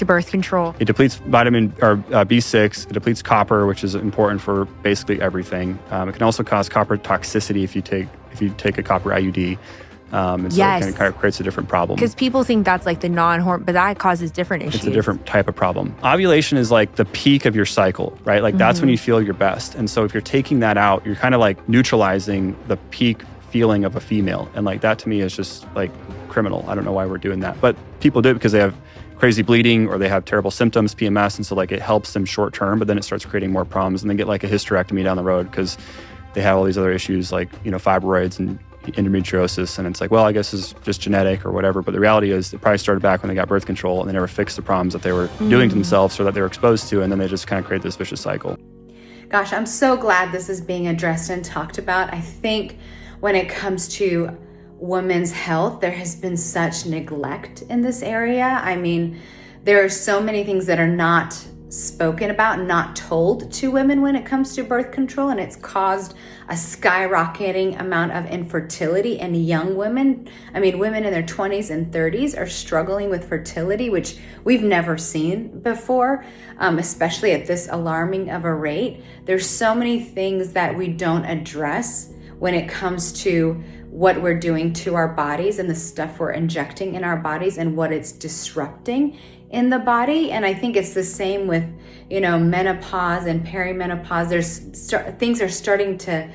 the birth control? It depletes vitamin or B6. It depletes copper, which is important for basically everything. It can also cause copper toxicity if you take a copper IUD. And so it kind of creates a different problem. Because people think that's like the non-hormone, but that causes different issues. It's a different type of problem. Ovulation is like the peak of your cycle, right? Like that's when you feel your best. And so if you're taking that out, you're kind of like neutralizing the peak feeling of a female. And like that to me is just like criminal. I don't know why we're doing that. But people do it because they have crazy bleeding or they have terrible symptoms, PMS. And so like it helps them short term, but then it starts creating more problems and they get like a hysterectomy down the road because they have all these other issues like, fibroids and endometriosis, and it's like, well, I guess it's just genetic or whatever. But the reality is it probably started back when they got birth control and they never fixed the problems that they were doing to themselves or that they were exposed to, and then they just kind of create this vicious cycle. Gosh, I'm so glad this is being addressed and talked about. I think when it comes to women's health, there has been such neglect in this area. I mean, there are so many things that are not spoken about, not told to women when it comes to birth control, and it's caused a skyrocketing amount of infertility in young women. I mean, women in their 20s and 30s are struggling with fertility, which we've never seen before, especially at this alarming of a rate. There's so many things that we don't address when it comes to what we're doing to our bodies and the stuff we're injecting in our bodies and what it's disrupting in the body. And I think it's the same with, menopause and perimenopause. Things are starting to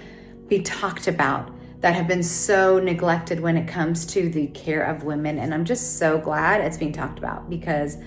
be talked about that have been so neglected when it comes to the care of women. And I'm just so glad it's being talked about because,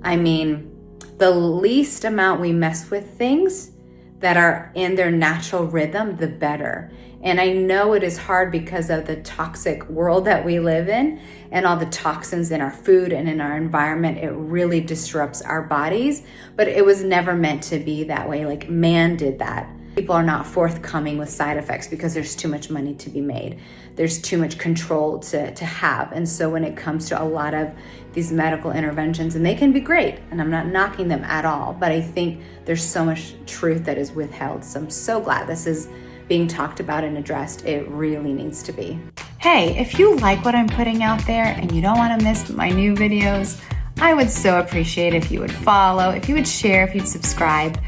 the least amount we mess with things that are in their natural rhythm, the better. And I know it is hard because of the toxic world that we live in and all the toxins in our food and in our environment. It really disrupts our bodies, but it was never meant to be that way. Like man did that. People are not forthcoming with side effects because there's too much money to be made. There's too much control to have. And so when it comes to a lot of these medical interventions, and they can be great, and I'm not knocking them at all, but I think there's so much truth that is withheld. So I'm so glad this is being talked about and addressed. It really needs to be. Hey, if you like what I'm putting out there and you don't want to miss my new videos, I would so appreciate if you would follow, if you would share, if you'd subscribe.